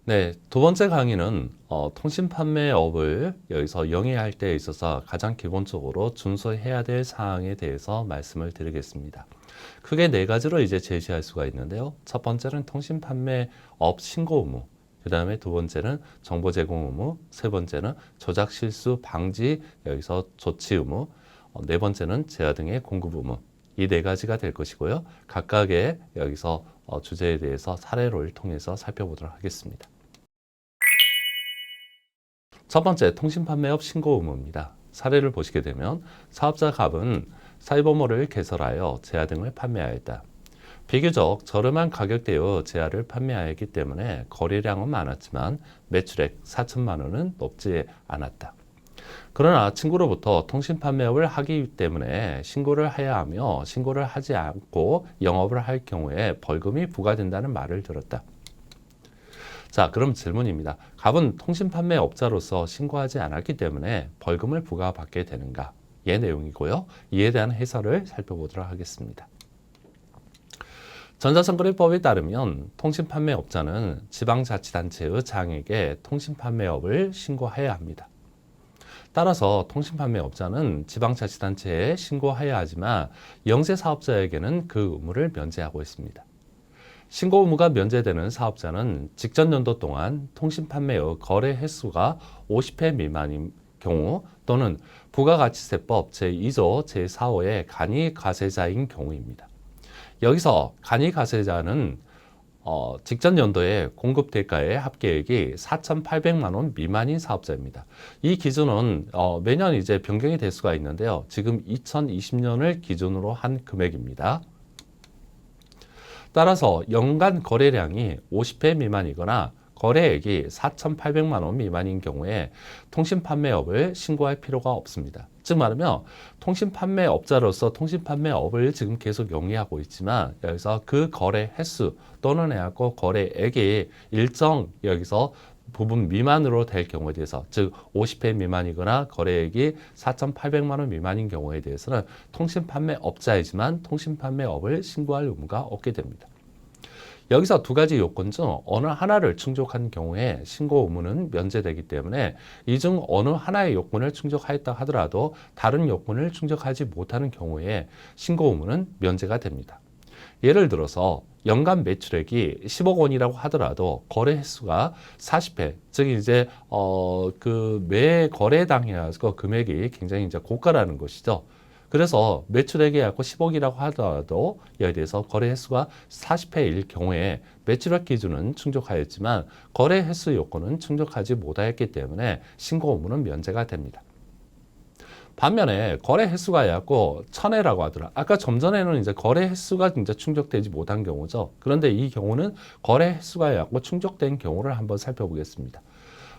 네, 두 번째 강의는 통신 판매업을 여기서 영위할 때 있어서 가장 기본적으로 준수해야 될 사항에 대해서 말씀을 드리겠습니다. 크게 네 가지로 이제 제시할 수가 있는데요. 첫 번째는 통신 판매업 신고 의무, 그 다음에 두 번째는 정보 제공 의무, 세 번째는 조작 실수 방지 여기서 조치 의무, 네 번째는 제야 등의 공급 의무. 이 네 가지가 될 것이고요. 각각의 여기서 주제에 대해서 사례를 통해서 살펴보도록 하겠습니다. 첫 번째, 통신 판매업 신고 의무입니다. 사례를 보시게 되면 사업자 갑은 사이버몰을 개설하여 제야 등을 판매하였다. 비교적 저렴한 가격대의 제야를 판매하였기 때문에 거래량은 많았지만 매출액 4천만 원은 높지 않았다. 그러나 친구로부터 통신 판매업을 하기 때문에 신고를 해야 하며 신고를 하지 않고 영업을 할 경우에 벌금이 부과된다는 말을 들었다. 자, 그럼 질문입니다. 갑은 통신 판매업자로서 신고하지 않았기 때문에 벌금을 부과받게 되는가? 이 내용이고요. 이에 대한 해설을 살펴보도록 하겠습니다. 전자선거래법에 따르면 통신 판매업자는 지방자치단체의 장에게 통신 판매업을 신고해야 합니다. 따라서 통신 판매업자는 지방자치단체에 신고해야 하지만 영세사업자에게는 그 의무를 면제하고 있습니다. 신고 의무가 면제되는 사업자는 직전 연도 동안 통신 판매의 거래 횟수가 50회 미만인 경우 또는 부가가치세법 제2조 제4호의 간이가세자인 경우입니다. 여기서 간이가세자는 직전 연도에 공급 대가의 합계액이 4,800만 원 미만인 사업자입니다. 이 기준은 매년 이제 변경이 될 수가 있는데요. 지금 2020년을 기준으로 한 금액입니다. 따라서 연간 거래량이 50회 미만이거나 거래액이 4,800만 원 미만인 경우에 통신 판매업을 신고할 필요가 없습니다. 즉 말하면 통신 판매업자로서 통신 판매업을 지금 계속 영위하고 있지만 여기서 그 거래 횟수 또는 해갖고 거래액이 일정 여기서 부분 미만으로 될 경우에 대해서 즉 50회 미만이거나 거래액이 4,800만 원 미만인 경우에 대해서는 통신 판매업자이지만 통신 판매업을 신고할 의무가 없게 됩니다. 여기서 두 가지 요건 중 어느 하나를 충족한 경우에 신고 의무는 면제되기 때문에 이 중 어느 하나의 요건을 충족하였다 하더라도 다른 요건을 충족하지 못하는 경우에 신고 의무는 면제가 됩니다. 예를 들어서 연간 매출액이 10억 원이라고 하더라도 거래 횟수가 40회, 즉 이제 그 매 거래당에 그 금액이 굉장히 이제 고가라는 것이죠. 그래서 매출액이 약 10억이라고 하더라도 여기에 대해서 거래 횟수가 40회일 경우에 매출액 기준은 충족하였지만 거래 횟수 요건은 충족하지 못하였기 때문에 신고 의무는 면제가 됩니다. 반면에 거래 횟수가 약 1000회라고 하더라. 아까 좀 전에는 이제 거래 횟수가 이제 충족되지 못한 경우죠. 그런데 이 경우는 거래 횟수가 약 충족된 경우를 한번 살펴보겠습니다.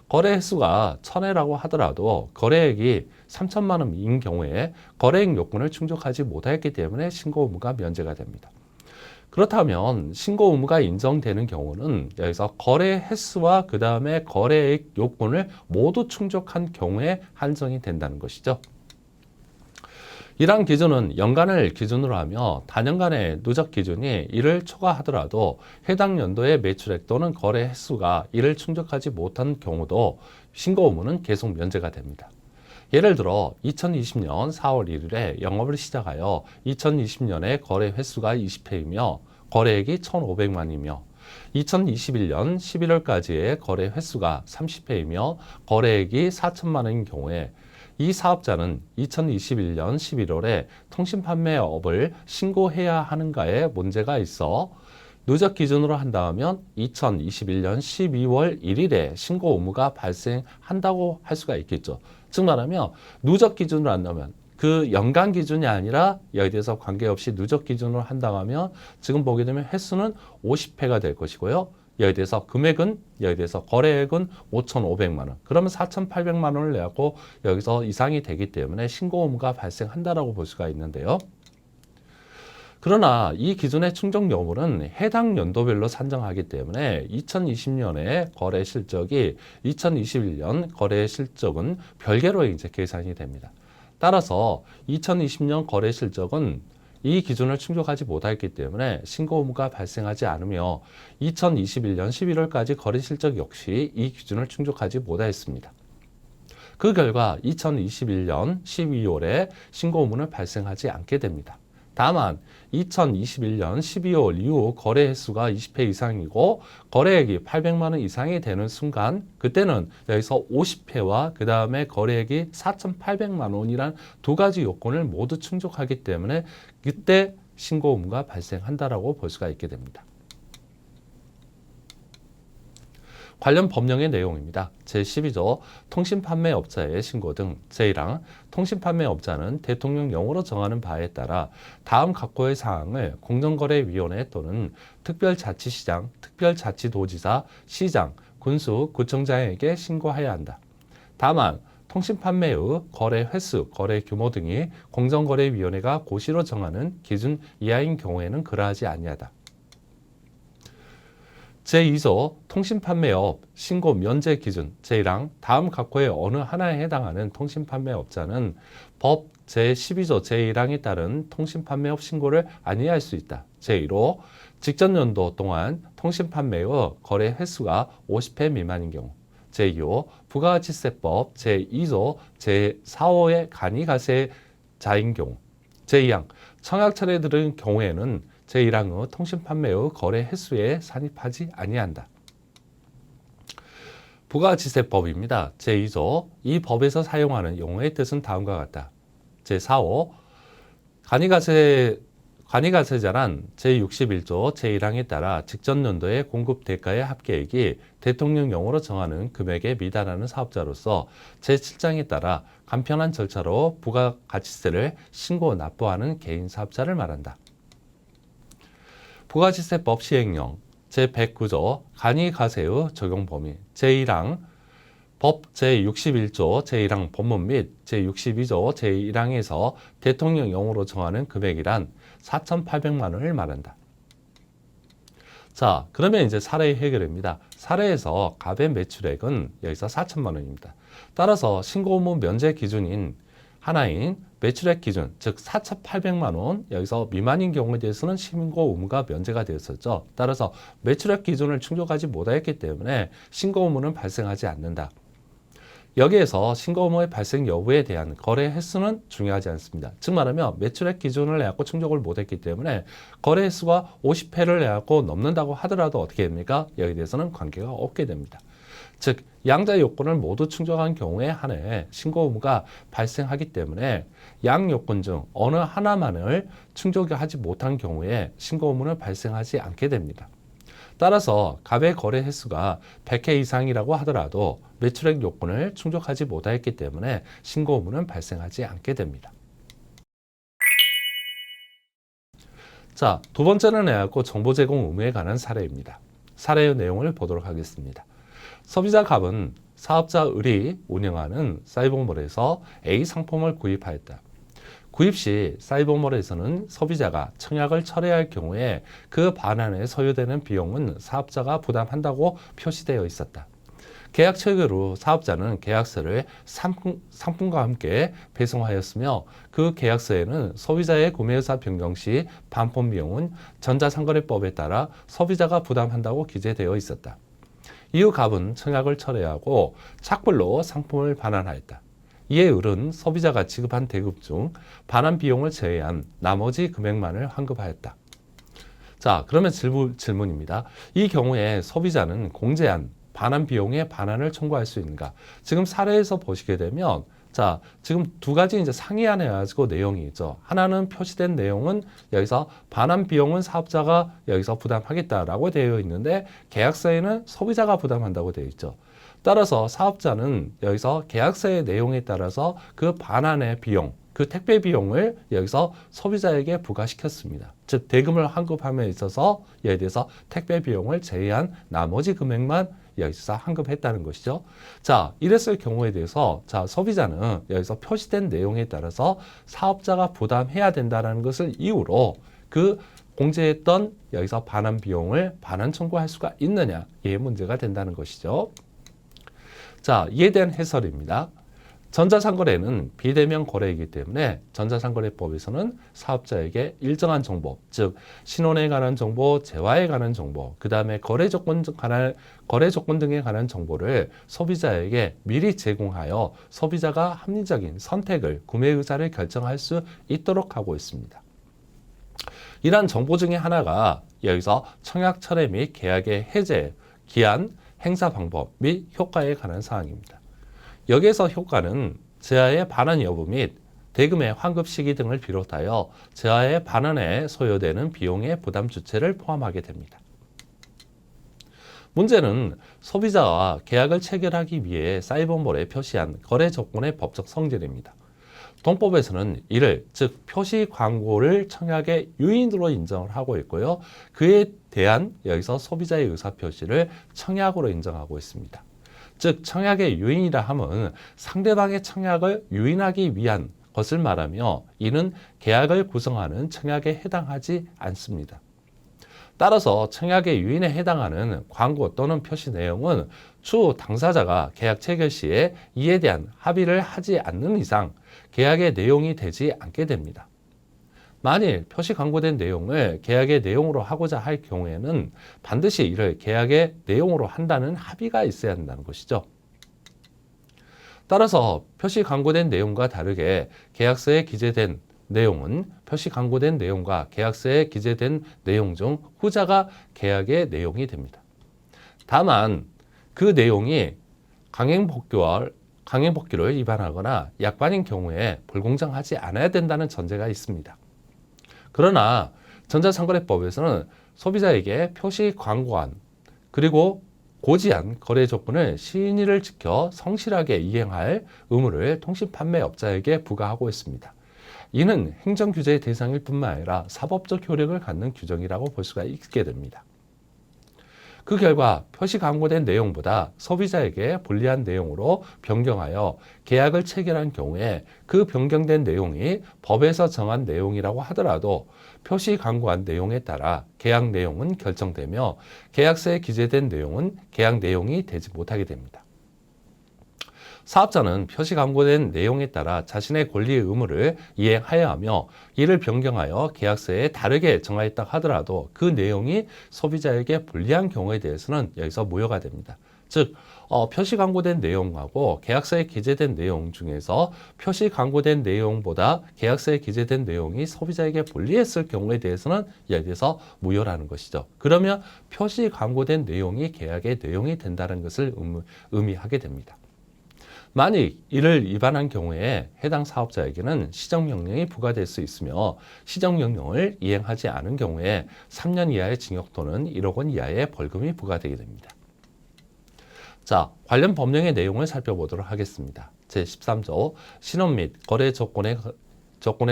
거래 횟수가 1000회라고 하더라도 거래액이 3천만 원인 경우에 거래액 요건을 충족하지 못했기 때문에 신고 의무가 면제가 됩니다. 그렇다면 신고 의무가 인정되는 경우는 여기서 거래 횟수와 그 다음에 거래액 요건을 모두 충족한 경우에 한정이 된다는 것이죠. 이러한 기준은 연간을 기준으로 하며 단연간의 누적 기준이 이를 초과하더라도 해당 연도의 매출액 또는 거래 횟수가 이를 충족하지 못한 경우도 신고 의무는 계속 면제가 됩니다. 예를 들어 2020년 4월 1일에 영업을 시작하여 2020년에 거래 횟수가 20회이며 거래액이 1,500만이며 2021년 11월까지의 거래 횟수가 30회이며 거래액이 4천만 원인 경우에 이 사업자는 2021년 11월에 통신 판매업을 신고해야 하는가에 문제가 있어 누적 기준으로 한다면 2021년 12월 1일에 신고 의무가 발생한다고 할 수가 있겠죠. 즉 말하면 누적 기준으로 한다면 그 연간 기준이 아니라 여기에 대해서 관계없이 누적 기준으로 한다고 하면 지금 보게 되면 횟수는 50회가 될 것이고요. 여기에 대해서 금액은 여기에 대해서 거래액은 5,500만 원. 그러면 4,800만 원을 내고 여기서 이상이 되기 때문에 신고 의무가 발생한다라고 볼 수가 있는데요. 그러나 이 기준의 충족 여부는 해당 연도별로 산정하기 때문에 2020년의 거래 실적이 2021년 거래 실적은 별개로 이제 계산이 됩니다. 따라서 2020년 거래 실적은 이 기준을 충족하지 못했기 때문에 신고 의무가 발생하지 않으며 2021년 11월까지 거래 실적 역시 이 기준을 충족하지 못하였습니다. 그 결과 2021년 12월에 신고 의무는 발생하지 않게 됩니다. 다만 2021년 12월 이후 거래 횟수가 20회 이상이고 거래액이 800만 원 이상이 되는 순간 그때는 여기서 50회와 그 다음에 거래액이 4,800만 원이란 두 가지 요건을 모두 충족하기 때문에 그때 신고 의무가 발생한다라고 볼 수가 있게 됩니다. 관련 법령의 내용입니다. 제12조 통신판매업자의 신고 등 제1항 통신판매업자는 대통령령으로 정하는 바에 따라 다음 각호의 사항을 공정거래위원회 또는 특별자치시장, 특별자치도지사, 시장, 군수, 구청장에게 신고해야 한다. 다만 통신판매의 거래 횟수, 거래 규모 등이 공정거래위원회가 고시로 정하는 기준 이하인 경우에는 그러하지 아니하다. 제2조 통신판매업 신고 면제 기준 제1항 다음 각호의 어느 하나에 해당하는 통신판매업자는 법 제12조 제1항에 따른 통신판매업 신고를 아니할 수 있다. 제1호 직전 연도 동안 통신판매의 거래 횟수가 50회 미만인 경우 제2호 부가가치세법 제2조 제4호의 간이가세자인 경우 제2항 청약철에 들은 경우에는 제1항의 통신판매의 거래 횟수에 산입하지 아니한다. 부가가치세법입니다. 제2조 이 법에서 사용하는 용어의 뜻은 다음과 같다. 제4호 간이가세자란 제61조 제1항에 따라 직전 연도의 공급 대가의 합계액이 대통령령으로 정하는 금액에 미달하는 사업자로서 제7장에 따라 간편한 절차로 부가가치세를 신고 납부하는 개인 사업자를 말한다. 부가가치세법 시행령 제109조 간이가세의 적용 범위 제1항 법 제61조 제1항 본문 및 제62조 제1항에서 대통령령으로 정하는 금액이란 4,800만 원을 말한다. 자, 그러면 이제 사례 해결입니다. 사례에서 갑의 매출액은 여기서 4천만 원입니다. 따라서 신고 의무 면제 기준인 하나인 매출액 기준, 즉 4,800만 원 여기서 미만인 경우에 대해서는 신고 의무가 면제가 되었었죠. 따라서 매출액 기준을 충족하지 못하였기 때문에 신고 의무는 발생하지 않는다. 여기에서 신고 의무의 발생 여부에 대한 거래 횟수는 중요하지 않습니다. 즉 말하면 매출액 기준을 내갖고 충족을 못했기 때문에 거래 횟수가 50회를 내갖고 넘는다고 하더라도 어떻게 됩니까? 여기에 대해서는 관계가 없게 됩니다. 즉 양자 요건을 모두 충족한 경우에 한해 신고 의무가 발생하기 때문에 양 요건 중 어느 하나만을 충족하지 못한 경우에 신고 의무는 발생하지 않게 됩니다. 따라서 갑의 거래 횟수가 100회 이상이라고 하더라도 매출액 요건을 충족하지 못하였기 때문에 신고 의무는 발생하지 않게 됩니다. 자, 두 번째는 해갖고 정보 제공 의무에 관한 사례입니다. 사례의 내용을 보도록 하겠습니다. 소비자 갑은 사업자 을이 운영하는 사이버몰에서 A 상품을 구입하였다. 구입 시 사이버몰에서는 소비자가 청약을 철회할 경우에 그 반환에 소요되는 비용은 사업자가 부담한다고 표시되어 있었다. 계약 체결 후 사업자는 계약서를 상품과 함께 배송하였으며 그 계약서에는 소비자의 구매의사 변경 시 반품 비용은 전자상거래법에 따라 소비자가 부담한다고 기재되어 있었다. 이후 갑은 청약을 철회하고 착불로 상품을 반환하였다. 이에 을은 소비자가 지급한 대급 중 반환 비용을 제외한 나머지 금액만을 환급하였다. 자, 그러면 질문입니다. 이 경우에 소비자는 공제한 반환 비용의 반환을 청구할 수 있는가? 지금 사례에서 보시게 되면 자, 지금 두 가지 이제 상이안에 가지고 내용이 있죠. 하나는 표시된 내용은 여기서 반환 비용은 사업자가 여기서 부담하겠다라고 되어 있는데 계약서에는 소비자가 부담한다고 되어 있죠. 따라서 사업자는 여기서 계약서의 내용에 따라서 그 반환의 비용, 그 택배 비용을 여기서 소비자에게 부과시켰습니다. 즉 대금을 환급함에 있어서 예에 대해서 택배 비용을 제외한 나머지 금액만 여기서 환급했다는 것이죠. 자, 이랬을 경우에 대해서 자, 소비자는 여기서 표시된 내용에 따라서 사업자가 부담해야 된다는 것을 이유로 그 공제했던 여기서 반환 비용을 반환 청구할 수가 있느냐, 이게 문제가 된다는 것이죠. 자, 이에 대한 해설입니다. 전자상거래는 비대면 거래이기 때문에 전자상거래법에서는 사업자에게 일정한 정보, 즉 신원에 관한 정보, 재화에 관한 정보, 그 다음에 거래 조건 등에 관한 정보를 소비자에게 미리 제공하여 소비자가 합리적인 선택을, 구매 의사를 결정할 수 있도록 하고 있습니다. 이러한 정보 중에 하나가 여기서 청약 철회 및 계약의 해제, 기한, 행사 방법 및 효과에 관한 사항입니다. 여기에서 효과는 재화의 반환 여부 및 대금의 환급 시기 등을 비롯하여 재화의 반환에 소요되는 비용의 부담 주체를 포함하게 됩니다. 문제는 소비자와 계약을 체결하기 위해 사이버몰에 표시한 거래 조건의 법적 성질입니다. 동법에서는 이를, 즉 표시 광고를 청약의 유인으로 인정을 하고 있고요. 그에 대한 여기서 소비자의 의사표시를 청약으로 인정하고 있습니다. 즉 청약의 유인이라 함은 상대방의 청약을 유인하기 위한 것을 말하며 이는 계약을 구성하는 청약에 해당하지 않습니다. 따라서 청약의 유인에 해당하는 광고 또는 표시 내용은 추후 당사자가 계약 체결 시에 이에 대한 합의를 하지 않는 이상 계약의 내용이 되지 않게 됩니다. 만일 표시 광고된 내용을 계약의 내용으로 하고자 할 경우에는 반드시 이를 계약의 내용으로 한다는 합의가 있어야 한다는 것이죠. 따라서 표시 광고된 내용과 다르게 계약서에 기재된 내용은 표시 광고된 내용과 계약서에 기재된 내용 중 후자가 계약의 내용이 됩니다. 다만 그 내용이 강행복귀를 위반하거나 약관인 경우에 불공정하지 않아야 된다는 전제가 있습니다. 그러나 전자상거래법에서는 소비자에게 표시 광고한 그리고 고지한 거래 조건을 시인일을 지켜 성실하게 이행할 의무를 통신판매업자에게 부과하고 있습니다. 이는 행정규제의 대상일 뿐만 아니라 사법적 효력을 갖는 규정이라고 볼 수가 있게 됩니다. 그 결과 표시 광고된 내용보다 소비자에게 불리한 내용으로 변경하여 계약을 체결한 경우에 그 변경된 내용이 법에서 정한 내용이라고 하더라도 표시 광고한 내용에 따라 계약 내용은 결정되며 계약서에 기재된 내용은 계약 내용이 되지 못하게 됩니다. 사업자는 표시 광고된 내용에 따라 자신의 권리의 의무를 이행하여야 하며 이를 변경하여 계약서에 다르게 정하였다 하더라도 그 내용이 소비자에게 불리한 경우에 대해서는 여기서 무효가 됩니다. 즉 표시 광고된 내용하고 계약서에 기재된 내용 중에서 표시 광고된 내용보다 계약서에 기재된 내용이 소비자에게 불리했을 경우에 대해서는 여기서 무효라는 것이죠. 그러면 표시 광고된 내용이 계약의 내용이 된다는 것을 의미하게 됩니다. 만약 이를 위반한 경우에 해당 사업자에게는 시정명령이 부과될 수 있으며 시정명령을 이행하지 않은 경우에 3년 이하의 징역 또는 1억 원 이하의 벌금이 부과되게 됩니다. 자, 관련 법령의 내용을 살펴보도록 하겠습니다. 제13조 신원 및 거래 조건에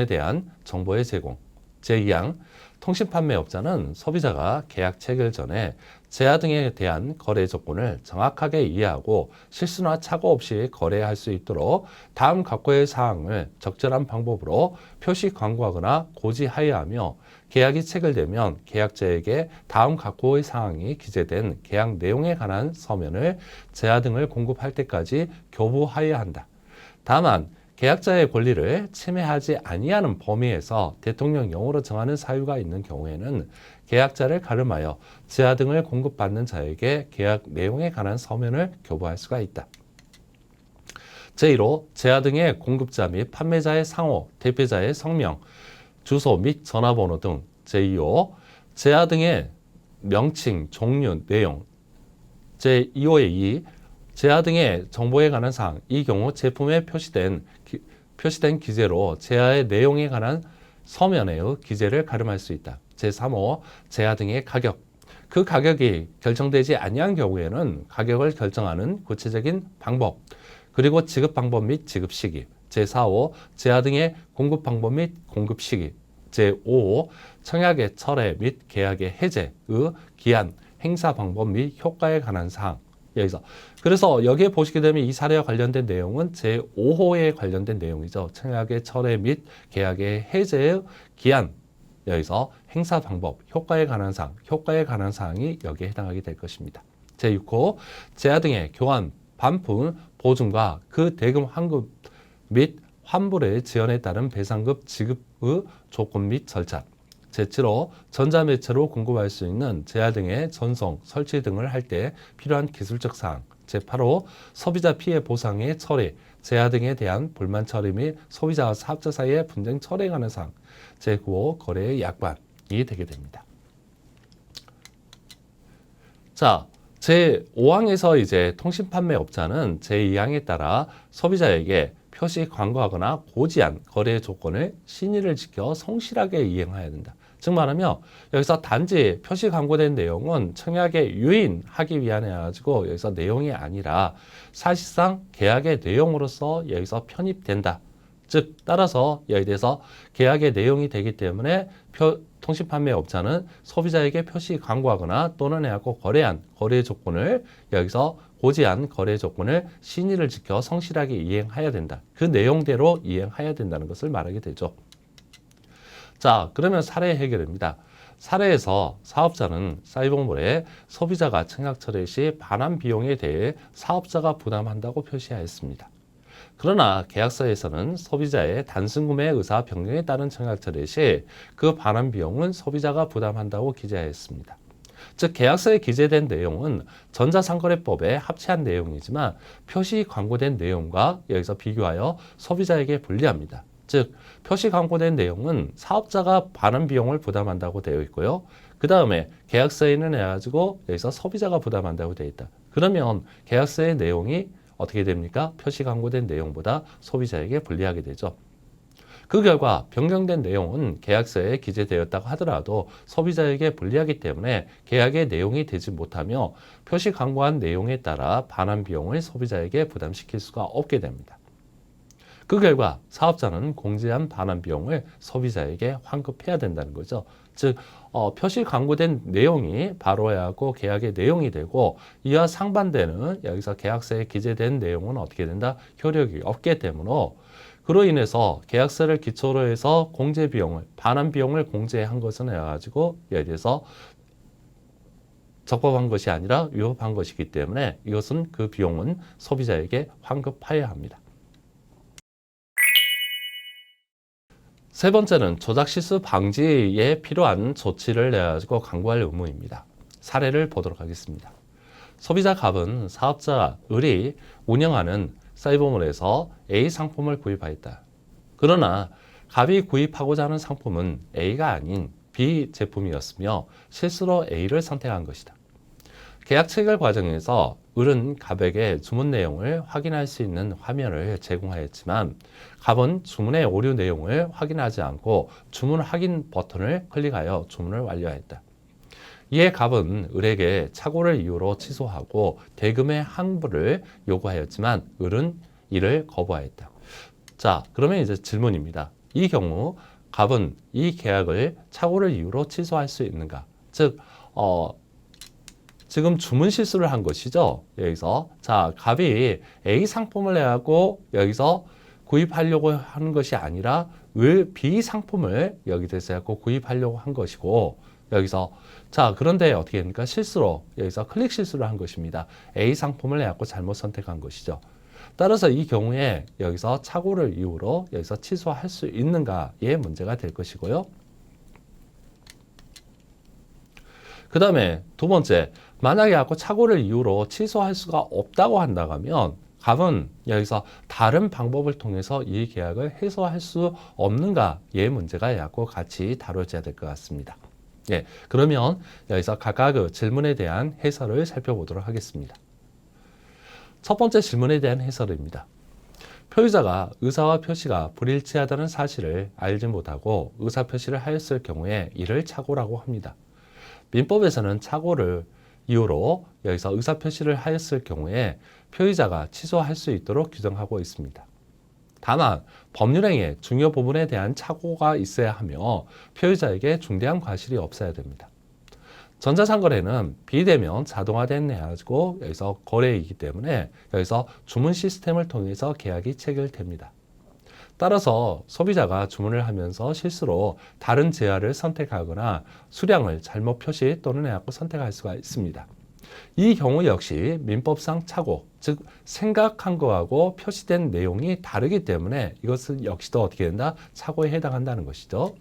대한 정보의 제공. 제2항 통신판매업자는 소비자가 계약 체결 전에 재화 등에 대한 거래 조건을 정확하게 이해하고 실수나 착오 없이 거래할 수 있도록 다음 각호의 사항을 적절한 방법으로 표시 광고하거나 고지하여야 하며 계약이 체결되면 계약자에게 다음 각호의 사항이 기재된 계약 내용에 관한 서면을 재화 등을 공급할 때까지 교부하여야 한다. 다만 계약자의 권리를 침해하지 아니하는 범위에서 대통령령으로 정하는 사유가 있는 경우에는 계약자를 가름하여 재화 등을 공급받는 자에게 계약 내용에 관한 서면을 교부할 수가 있다. 제1호 재화 등의 공급자 및 판매자의 상호, 대표자의 성명, 주소 및 전화번호 등. 제2호 재화 등의 명칭, 종류, 내용. 제2호의 2 재화 등의 정보에 관한 사항, 이 경우 제품에 표시된 기재로 재화의 내용에 관한 서면의 기재를 가름할 수 있다. 제3호 재화 등의 가격, 그 가격이 결정되지 아니한 경우에는 가격을 결정하는 구체적인 방법, 그리고 지급 방법 및 지급 시기. 제4호 재화 등의 공급 방법 및 공급 시기. 제5호 청약의 철회 및 계약의 해제의 기한, 행사 방법 및 효과에 관한 사항. 그래서 여기에 보시게 되면 이 사례와 관련된 내용은 제5호에 관련된 내용이죠. 청약의 철회 및 계약의 해제의 기한, 여기서 행사 방법, 효과에 관한 사항이 여기에 해당하게 될 것입니다. 제6호 재화 등의 교환, 반품 보증과 그 대금 환급 및 환불의 지연에 따른 배상급 지급의 조건 및 절차. 제7호 전자매체로 공급할 수 있는 제야 등의 전송, 설치 등을 할 때 필요한 기술적 사항. 제8호 소비자 피해 보상의 처리, 제야 등에 대한 불만 처리 및 소비자와 사업자 사이의 분쟁 처리에 관한 사항. 제9호 거래의 약관이 되게 됩니다. 자, 제5항에서 이제 통신판매업자는 제2항에 따라 소비자에게 표시 광고하거나 고지한 거래 조건을 신의를 지켜 성실하게 이행해야 된다. 즉 말하면 여기서 단지 표시 광고된 내용은 청약에 유인하기 위한 해가지고 여기서 내용이 아니라 사실상 계약의 내용으로서 여기서 편입된다. 즉 따라서 여기에 대해서 계약의 내용이 되기 때문에 통신판매업자는 소비자에게 표시 광고하거나 또는 해갖고 거래한 거래 조건을 여기서 고지한 거래 조건을 신의를 지켜 성실하게 이행해야 된다. 그 내용대로 이행해야 된다는 것을 말하게 되죠. 자, 그러면 사례 해결입니다. 사례에서 사업자는 사이버몰에 소비자가 청약 처리 시 반환 비용에 대해 사업자가 부담한다고 표시하였습니다. 그러나 계약서에서는 소비자의 단순 구매 의사 변경에 따른 청약 처리 시 그 반환 비용은 소비자가 부담한다고 기재하였습니다. 즉 계약서에 기재된 내용은 전자상거래법에 합치한 내용이지만 표시 광고된 내용과 여기서 비교하여 소비자에게 불리합니다. 즉 표시 광고된 내용은 사업자가 반환 비용을 부담한다고 되어 있고요. 그 다음에 계약서에는 해가지고 여기서 소비자가 부담한다고 되어 있다. 그러면 계약서의 내용이 어떻게 됩니까? 표시 광고된 내용보다 소비자에게 불리하게 되죠. 그 결과 변경된 내용은 계약서에 기재되었다고 하더라도 소비자에게 불리하기 때문에 계약의 내용이 되지 못하며 표시 광고한 내용에 따라 반환 비용을 소비자에게 부담시킬 수가 없게 됩니다. 그 결과 사업자는 공제한 반환 비용을 소비자에게 환급해야 된다는 거죠. 즉 표시 광고된 내용이 바로 하고 계약의 내용이 되고 이와 상반되는 여기서 계약서에 기재된 내용은 어떻게 된다? 효력이 없게 되므로 그로 인해서 계약서를 기초로 해서 공제 비용을 반환 비용을 공제한 것은 해가지고 여기에 대해서 적법한 것이 아니라 위법한 것이기 때문에 이것은 그 비용은 소비자에게 환급하여야 합니다. 세 번째는 조작 실수 방지에 필요한 조치를 내가지고 강구할 의무입니다. 사례를 보도록 하겠습니다. 소비자 갑은 사업자 을이 운영하는 사이버몰에서 A 상품을 구입하였다. 그러나 갑이 구입하고자 하는 상품은 A가 아닌 B 제품이었으며 실수로 A를 선택한 것이다. 계약 체결 과정에서 을은 갑에게 주문 내용을 확인할 수 있는 화면을 제공하였지만 갑은 주문의 오류 내용을 확인하지 않고 주문 확인 버튼을 클릭하여 주문을 완료하였다. 이에 갑은 을에게 착오를 이유로 취소하고 대금의 환불을 요구하였지만 을은 이를 거부하였다. 자, 그러면 이제 질문입니다. 이 경우 갑은 이 계약을 착오를 이유로 취소할 수 있는가? 즉, 지금 주문 실수를 한 것이죠. 여기서 자 갑이 A 상품을 내고 여기서 구입하려고 하는 것이 아니라 을 B 상품을 여기서 구입하려고 한 것이고 여기서 자 그런데 어떻게 됩니까? 실수로 여기서 클릭 실수를 한 것입니다. A 상품을 내고 잘못 선택한 것이죠. 따라서 이 경우에 여기서 착오를 이유로 여기서 취소할 수 있는가의 문제가 될 것이고요. 그 다음에 두 번째, 만약에 착오를 이유로 취소할 수가 없다고 한다면 갑은 여기서 다른 방법을 통해서 이 계약을 해소할 수 없는가의 문제가 같이 다뤄져야 될 것 같습니다. 예, 그러면 여기서 각각 그 질문에 대한 해설을 살펴보도록 하겠습니다. 첫 번째 질문에 대한 해설입니다. 표의자가 의사와 표시가 불일치하다는 사실을 알지 못하고 의사 표시를 하였을 경우에 이를 착오라고 합니다. 민법에서는 착오를 이유로 여기서 의사표시를 하였을 경우에 표의자가 취소할 수 있도록 규정하고 있습니다. 다만 법률행위의 중요 부분에 대한 착오가 있어야 하며 표의자에게 중대한 과실이 없어야 됩니다. 전자상거래는 비대면 자동화된 해가지고 여기서 거래이기 때문에 여기서 주문 시스템을 통해서 계약이 체결됩니다. 따라서 소비자가 주문을 하면서 실수로 다른 제야를 선택하거나 수량을 잘못 표시 또는 선택할 수가 있습니다. 이 경우 역시 민법상 착오, 즉 생각한 거하고 표시된 내용이 다르기 때문에 이것은 역시도 어떻게 된다? 착오에 해당한다는 것이죠.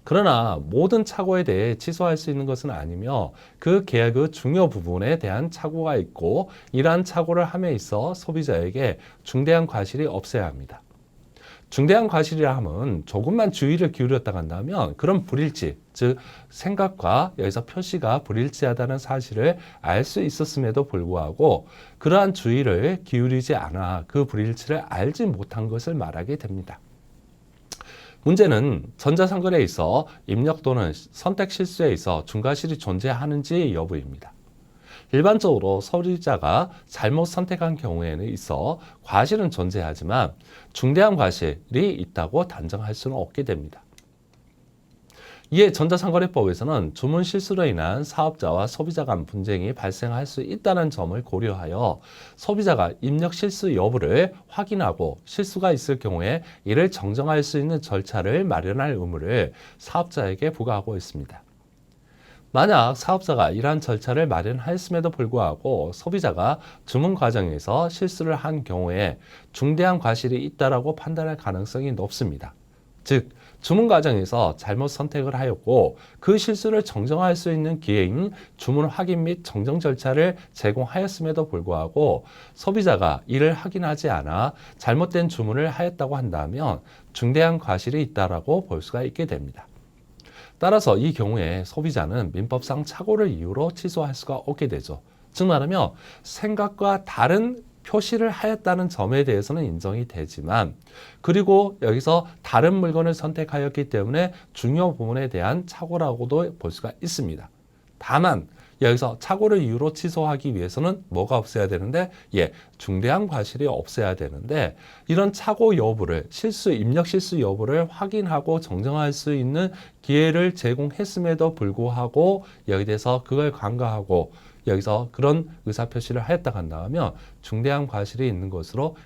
그러나 모든 착오에 대해 취소할 수 있는 것은 아니며 그 계약의 중요 부분에 대한 착오가 있고 이러한 착오를 함에 있어 소비자에게 중대한 과실이 없어야 합니다. 중대한 과실이라 함은 조금만 주의를 기울였다 한다면 그런 불일치, 즉 생각과 여기서 표시가 불일치하다는 사실을 알 수 있었음에도 불구하고 그러한 주의를 기울이지 않아 그 불일치를 알지 못한 것을 말하게 됩니다. 문제는 전자상거래에 있어 입력 또는 선택 실수에 있어 중과실이 존재하는지 여부입니다. 일반적으로 소비자가 잘못 선택한 경우에는 있어 과실은 존재하지만 중대한 과실이 있다고 단정할 수는 없게 됩니다. 이에 전자상거래법에서는 주문 실수로 인한 사업자와 소비자 간 분쟁이 발생할 수 있다는 점을 고려하여 소비자가 입력 실수 여부를 확인하고 실수가 있을 경우에 이를 정정할 수 있는 절차를 마련할 의무를 사업자에게 부과하고 있습니다. 만약 사업자가 이러한 절차를 마련하였음에도 불구하고 소비자가 주문 과정에서 실수를 한 경우에 중대한 과실이 있다고 판단할 가능성이 높습니다. 즉, 주문 과정에서 잘못 선택을 하였고 그 실수를 정정할 수 있는 기회인 주문 확인 및 정정 절차를 제공하였음에도 불구하고 소비자가 이를 확인하지 않아 잘못된 주문을 하였다고 한다면 중대한 과실이 있다고 볼 수가 있게 됩니다. 따라서 이 경우에 소비자는 민법상 착오를 이유로 취소할 수가 없게 되죠. 즉 말하면 생각과 다른 표시를 하였다는 점에 대해서는 인정이 되지만 그리고 여기서 다른 물건을 선택하였기 때문에 중요 부분에 대한 착오라고도 볼 수가 있습니다. 다만 여기서 착오를 이유로 취소하기 위해서는 뭐가 없어야 되는데 중대한 과실이 없어야 되는데 이런 착오 여부를 입력 실수 여부를 확인하고 정정할 수 있는 기회를 제공했음에도 불구하고 여기 대해서 그걸 간과하고 여기서 그런 의사표시를 하였다 한다면 중대한 과실이 있는 것으로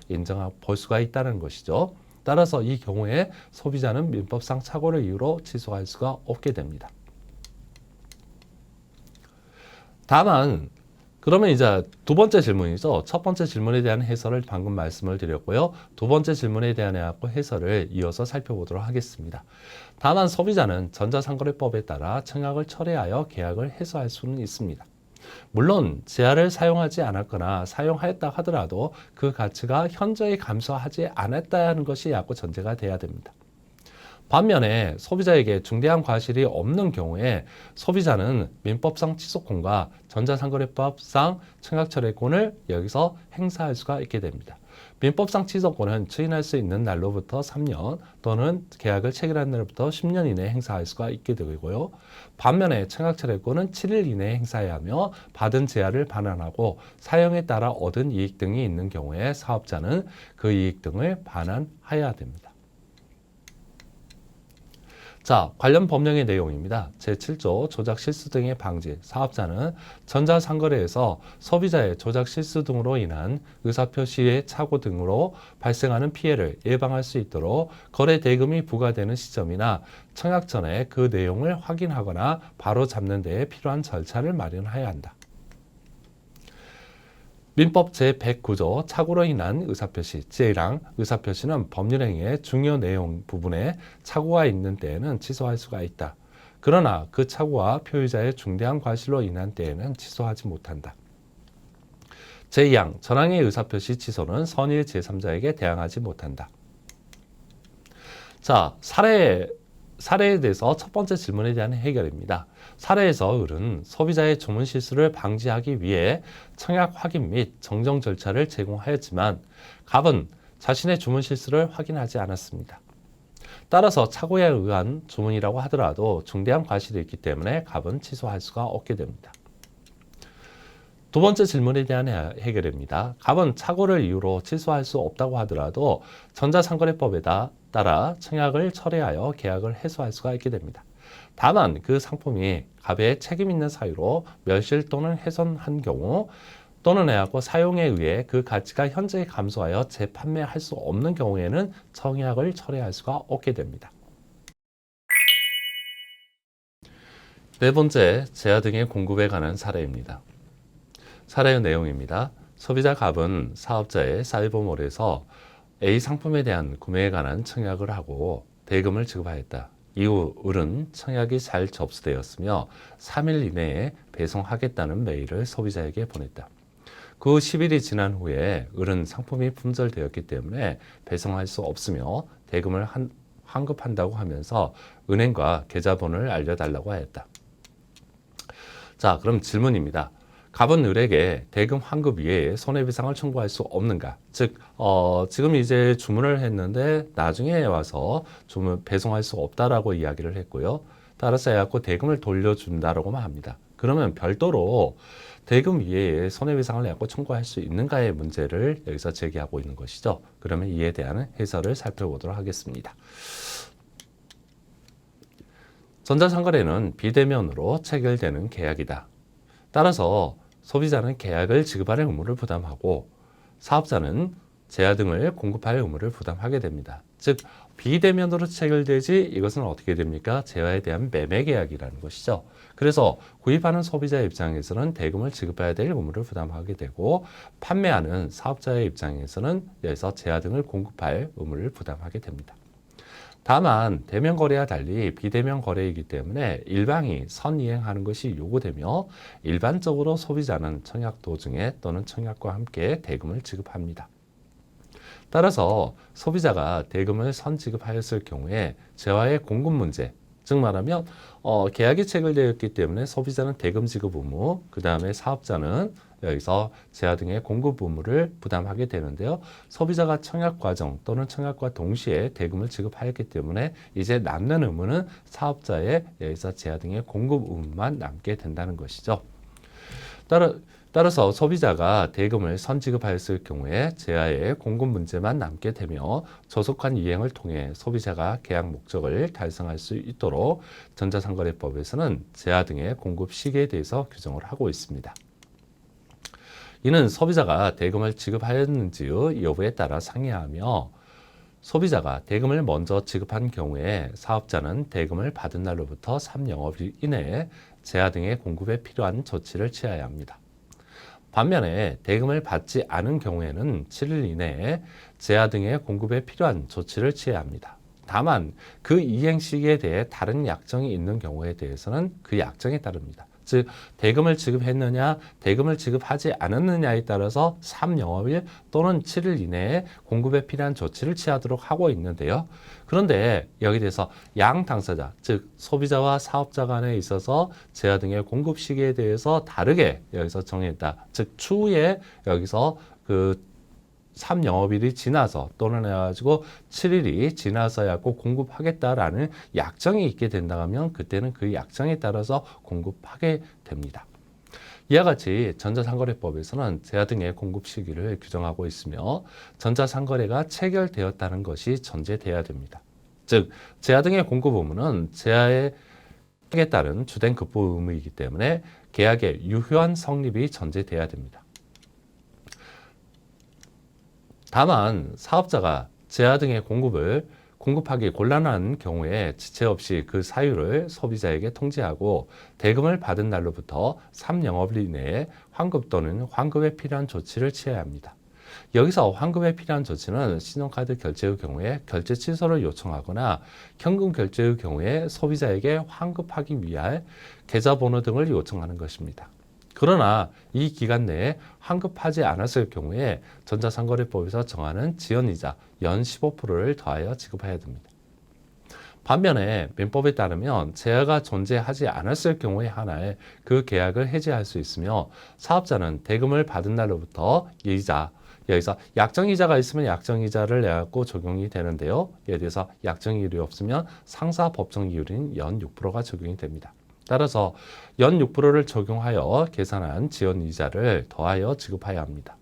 볼 수가 있다는 것이죠. 따라서 이 경우에 소비자는 민법상 착오를 이유로 취소할 수가 없게 됩니다. 다만 그러면 이제 두 번째 질문이죠. 첫 번째 질문에 대한 해설을 방금 말씀을 드렸고요. 두 번째 질문에 대한 해설을 이어서 살펴보도록 하겠습니다. 다만 소비자는 전자상거래법에 따라 청약을 철회하여 계약을 해소할 수는 있습니다. 물론 제한을 사용하지 않았거나 사용하였다 하더라도 그 가치가 현저히 감소하지 않았다는 것이 약구 전제가 돼야 됩니다. 반면에 소비자에게 중대한 과실이 없는 경우에 소비자는 민법상 취소권과 전자상거래법상 청약철회권을 여기서 행사할 수가 있게 됩니다. 민법상 취소권은 추인할 수 있는 날로부터 3년 또는 계약을 체결한 날부터 10년 이내에 행사할 수가 있게 되고요. 반면에 청약철회권은 7일 이내에 행사해야 하며 받은 제한을 반환하고 사용에 따라 얻은 이익 등이 있는 경우에 사업자는 그 이익 등을 반환해야 됩니다. 자, 관련 법령의 내용입니다. 제7조 조작 실수 등의 방지. 사업자는 전자상거래에서 소비자의 조작 실수 등으로 인한 의사표시의 착오 등으로 발생하는 피해를 예방할 수 있도록 거래 대금이 부과되는 시점이나 청약 전에 그 내용을 확인하거나 바로잡는 데에 필요한 절차를 마련해야 한다. 민법 제109조 착오로 인한 의사표시 제1항 의사표시는 법률행위의 중요 내용 부분에 착오가 있는 때에는 취소할 수가 있다. 그러나 그 착오와 표의자의 중대한 과실로 인한 때에는 취소하지 못한다. 제2항 전항의 의사표시 취소는 선의 제3자에게 대항하지 못한다. 자, 사례에 대해서 첫 번째 질문에 대한 해결입니다. 사례에서 을은 소비자의 주문 실수를 방지하기 위해 청약 확인 및 정정 절차를 제공하였지만 갑은 자신의 주문 실수를 확인하지 않았습니다. 따라서 착오에 의한 주문이라고 하더라도 중대한 과실이 있기 때문에 갑은 취소할 수가 없게 됩니다. 두 번째 질문에 대한 해결입니다. 갑은 착오를 이유로 취소할 수 없다고 하더라도 전자상거래법에 따라 청약을 철회하여 계약을 해소할 수가 있게 됩니다. 다만 그 상품이 갑의 책임 있는 사유로 멸실 또는 훼손한 경우 또는 사용에 의해 그 가치가 현저히 감소하여 재판매할 수 없는 경우에는 청약을 철회할 수가 없게 됩니다. 네 번째, 제야 등의 공급에 관한 사례입니다. 사례의 내용입니다. 소비자 갑은 사업자의 사이버몰에서 A 상품에 대한 구매에 관한 청약을 하고 대금을 지급하였다. 이후 을은 청약이 잘 접수되었으며 3일 이내에 배송하겠다는 메일을 소비자에게 보냈다. 그 10일이 지난 후에 을은 상품이 품절되었기 때문에 배송할 수 없으며 대금을 환급한다고 하면서 은행과 계좌번호를 알려달라고 하였다. 자, 그럼 질문입니다. 갑은 을에게 대금 환급 이외에 손해배상을 청구할 수 없는가? 즉, 지금 이제 주문을 했는데 나중에 와서 주문 배송할 수 없다라고 이야기를 했고요. 따라서 해갖고 대금을 돌려준다라고만 합니다. 그러면 별도로 대금 이외에 손해배상을 해갖고 청구할 수 있는가의 문제를 여기서 제기하고 있는 것이죠. 그러면 이에 대한 해설을 살펴보도록 하겠습니다. 전자상거래는 비대면으로 체결되는 계약이다. 따라서 소비자는 계약을 지급할 의무를 부담하고 사업자는 제야 등을 공급할 의무를 부담하게 됩니다. 즉 비대면으로 체결되지 이것은 어떻게 됩니까? 제야에 대한 매매 계약이라는 것이죠. 그래서 구입하는 소비자의 입장에서는 대금을 지급해야 될 의무를 부담하게 되고 판매하는 사업자의 입장에서는 여기서 제야 등을 공급할 의무를 부담하게 됩니다. 다만 대면 거래와 달리 비대면 거래이기 때문에 일방이 선이행하는 것이 요구되며 일반적으로 소비자는 청약 도중에 또는 청약과 함께 대금을 지급합니다. 따라서 소비자가 대금을 선지급하였을 경우에 재화의 공급 문제, 즉 말하면 계약이 체결되었기 때문에 소비자는 대금 지급 의무, 그 다음에 사업자는 여기서 제야 등의 공급 의무를 부담하게 되는데요. 소비자가 청약 과정 또는 청약과 동시에 대금을 지급하였기 때문에 이제 남는 의무는 사업자의 여기서 제야 등의 공급 의무만 남게 된다는 것이죠. 따라서 소비자가 대금을 선지급하였을 경우에 제야의 공급 문제만 남게 되며 조속한 이행을 통해 소비자가 계약 목적을 달성할 수 있도록 전자상거래법에서는 제야 등의 공급 시기에 대해서 규정을 하고 있습니다. 이는 소비자가 대금을 지급하였는지의 여부에 따라 상이하며 소비자가 대금을 먼저 지급한 경우에 사업자는 대금을 받은 날로부터 3영업일 이내에 제야 등의 공급에 필요한 조치를 취해야 합니다. 반면에 대금을 받지 않은 경우에는 7일 이내에 제야 등의 공급에 필요한 조치를 취해야 합니다. 다만 그 이행 시기에 대해 다른 약정이 있는 경우에 대해서는 그 약정에 따릅니다. 즉 대금을 지급했느냐 대금을 지급하지 않았느냐에 따라서 3영업일 또는 7일 이내에 공급에 필요한 조치를 취하도록 하고 있는데요. 그런데 여기에 대해서 양 당사자 즉 소비자와 사업자 간에 있어서 제야 등의 공급 시기에 대해서 다르게 여기서 정했다. 즉 추후에 여기서 그 3영업일이 지나서 또는 해가지고 7일이 지나서야 꼭 공급하겠다라는 약정이 있게 된다면 그때는 그 약정에 따라서 공급하게 됩니다. 이와 같이 전자상거래법에서는 제야 등의 공급 시기를 규정하고 있으며 전자상거래가 체결되었다는 것이 전제돼야 됩니다. 즉 제야 등의 공급 의무는 제야에 따른 주된 급부 의무이기 때문에 계약의 유효한 성립이 전제돼야 됩니다. 다만 사업자가 제야 등의 공급을 공급하기 곤란한 경우에 지체 없이 그 사유를 소비자에게 통지하고 대금을 받은 날로부터 3영업일 이내에 환급 또는 환급에 필요한 조치를 취해야 합니다. 여기서 환급에 필요한 조치는 신용카드 결제의 경우에 결제 취소를 요청하거나 현금 결제의 경우에 소비자에게 환급하기 위한 계좌번호 등을 요청하는 것입니다. 그러나 이 기간 내에 환급하지 않았을 경우에 전자상거래법에서 정하는 지연이자 연 15%를 더하여 지급해야 됩니다. 반면에 민법에 따르면 제야가 존재하지 않았을 경우에 하나에 그 계약을 해지할 수 있으며 사업자는 대금을 받은 날로부터 이자, 여기서 약정이자가 있으면 약정이자를 내갖고 적용이 되는데요. 예를 들어서 약정이율이 없으면 상사 법정이율인 연 6%가 적용이 됩니다. 따라서 연 6%를 적용하여 계산한 지연이자를 더하여 지급해야 합니다.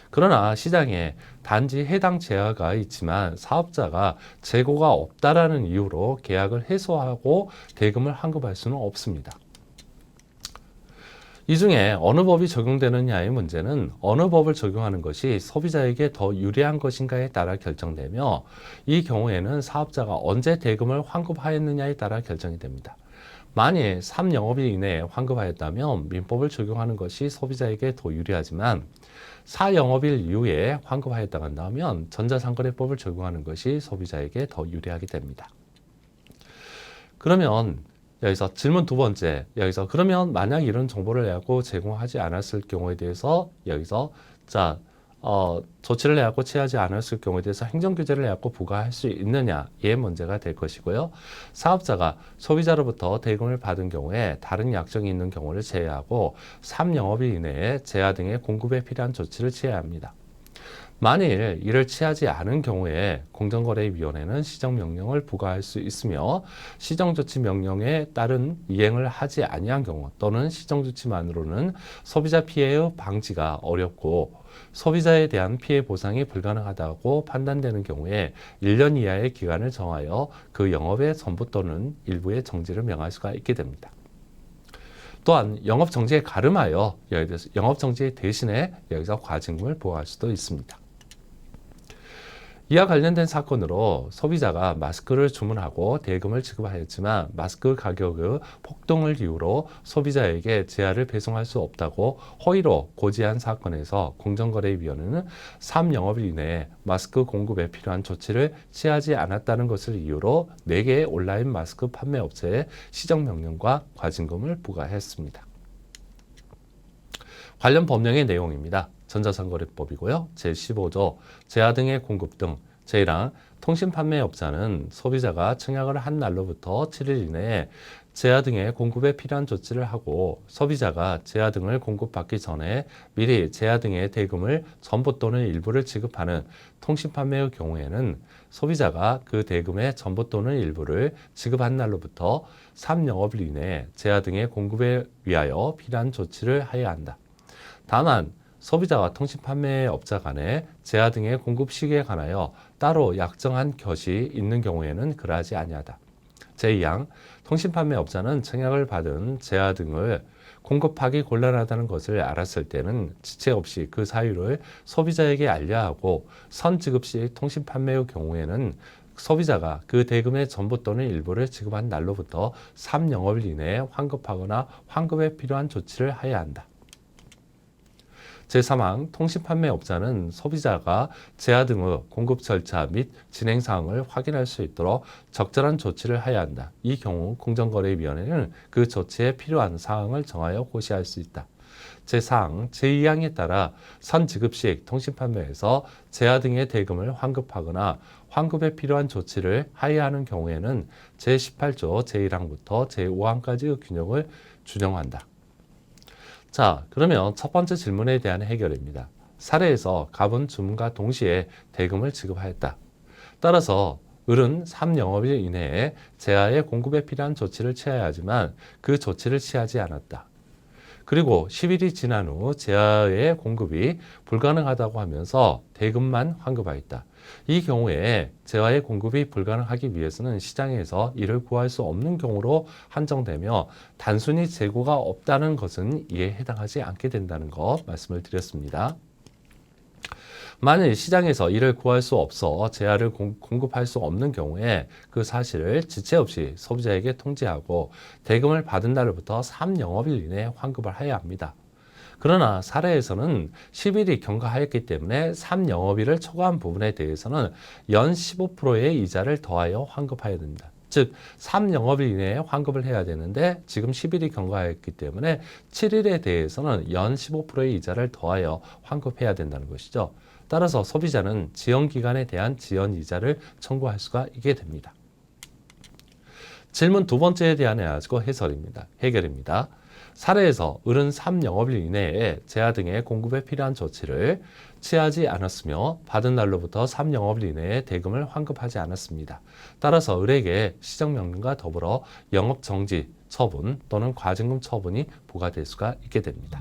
그러나 시장에 단지 해당 제야가 있지만 사업자가 재고가 없다라는 이유로 계약을 해소하고 대금을 환급할 수는 없습니다. 이 중에 어느 법이 적용되느냐의 문제는 어느 법을 적용하는 것이 소비자에게 더 유리한 것인가에 따라 결정되며 이 경우에는 사업자가 언제 대금을 환급하였느냐에 따라 결정이 됩니다. 만일 3영업일 이내에 환급하였다면 민법을 적용하는 것이 소비자에게 더 유리하지만 4영업일 이후에 환급하였다고 한다면 전자상거래법을 적용하는 것이 소비자에게 더 유리하게 됩니다. 그러면 여기서 질문 두 번째, 여기서 그러면 만약 이런 정보를 내갖고 제공하지 않았을 경우에 대해서 여기서 조치를 내갖고 취하지 않았을 경우에 대해서 행정규제를 내갖고 부과할 수 있느냐의 문제가 될 것이고요. 사업자가 소비자로부터 대금을 받은 경우에 다른 약정이 있는 경우를 제외하고 3영업일 이내에 제야 등의 공급에 필요한 조치를 취해야 합니다. 만일 이를 취하지 않은 경우에 공정거래위원회는 시정명령을 부과할 수 있으며 시정조치명령에 따른 이행을 하지 아니한 경우 또는 시정조치만으로는 소비자 피해의 방지가 어렵고 소비자에 대한 피해 보상이 불가능하다고 판단되는 경우에 1년 이하의 기간을 정하여 그 영업의 전부 또는 일부의 정지를 명할 수가 있게 됩니다. 또한 영업정지에 가름하여 영업정지 대신에 여기서 과징금을 부과할 수도 있습니다. 이와 관련된 사건으로 소비자가 마스크를 주문하고 대금을 지급하였지만 마스크 가격의 폭등을 이유로 소비자에게 제야를 배송할 수 없다고 허위로 고지한 사건에서 공정거래위원회는 3영업일 이내에 마스크 공급에 필요한 조치를 취하지 않았다는 것을 이유로 4개의 온라인 마스크 판매업체에 시정명령과 과징금을 부과했습니다. 관련 법령의 내용입니다. 전자상거래법이고요. 제15조 제야 등의 공급 등 제1항 통신판매업자는 소비자가 청약을 한 날로부터 7일 이내에 제야 등의 공급에 필요한 조치를 하고 소비자가 제야 등을 공급받기 전에 미리 제야 등의 대금을 전부 또는 일부를 지급하는 통신판매의 경우에는 소비자가 그 대금의 전부 또는 일부를 지급한 날로부터 3영업일 이내에 제야 등의 공급에 위하여 필요한 조치를 하여야 한다. 다만 소비자와 통신판매업자 간의 제야 등의 공급 시기에 관하여 따로 약정한 것이 있는 경우에는 그러하지 아니하다. 제2항 통신판매업자는 청약을 받은 제야 등을 공급하기 곤란하다는 것을 알았을 때는 지체 없이 그 사유를 소비자에게 알려야 하고 선지급 시 통신판매의 경우에는 소비자가 그 대금의 전부 또는 일부를 지급한 날로부터 3영업일 이내에 환급하거나 환급에 필요한 조치를 하여야 한다. 제3항 통신판매업자는 소비자가 제야 등의 공급 절차 및 진행 사항을 확인할 수 있도록 적절한 조치를 하여야 한다. 이 경우 공정거래위원회는 그 조치에 필요한 사항을 정하여 고시할 수 있다. 제4항, 제2항에 따라 선지급 시 통신판매에서 제야 등의 대금을 환급하거나 환급에 필요한 조치를 하여야 하는 경우에는 제18조 제1항부터 제5항까지의 균형을 준용한다. 자, 그러면 첫 번째 질문에 대한 해결입니다. 사례에서 갑은 주문과 동시에 대금을 지급하였다. 따라서 을은 3영업일 이내에 제야의 공급에 필요한 조치를 취해야 하지만 그 조치를 취하지 않았다. 그리고 10일이 지난 후 제야의 공급이 불가능하다고 하면서 대금만 환급하였다. 이 경우에 제야의 공급이 불가능하기 위해서는 시장에서 이를 구할 수 없는 경우로 한정되며 단순히 재고가 없다는 것은 이에 해당하지 않게 된다는 것 말씀을 드렸습니다. 만일 시장에서 이를 구할 수 없어 제야를 공급할 수 없는 경우에 그 사실을 지체 없이 소비자에게 통지하고 대금을 받은 날부터 3영업일 이내에 환급을 해야 합니다. 그러나 사례에서는 10일이 경과하였기 때문에 3영업일을 초과한 부분에 대해서는 연 15%의 이자를 더하여 환급해야 됩니다. 즉 3영업일 이내에 환급을 해야 되는데 지금 10일이 경과했기 때문에 7일에 대해서는 연 15%의 이자를 더하여 환급해야 된다는 것이죠. 따라서 소비자는 지연기간에 대한 지연이자를 청구할 수가 있게 됩니다. 질문 두 번째에 대한 해결입니다. 사례에서 을은 3영업일 이내에 제야 등의 공급에 필요한 조치를 취하지 않았으며 받은 날로부터 3영업일 이내에 대금을 환급하지 않았습니다. 따라서 을에게 시정명령과 더불어 영업정지 처분 또는 과징금 처분이 부과될 수가 있게 됩니다.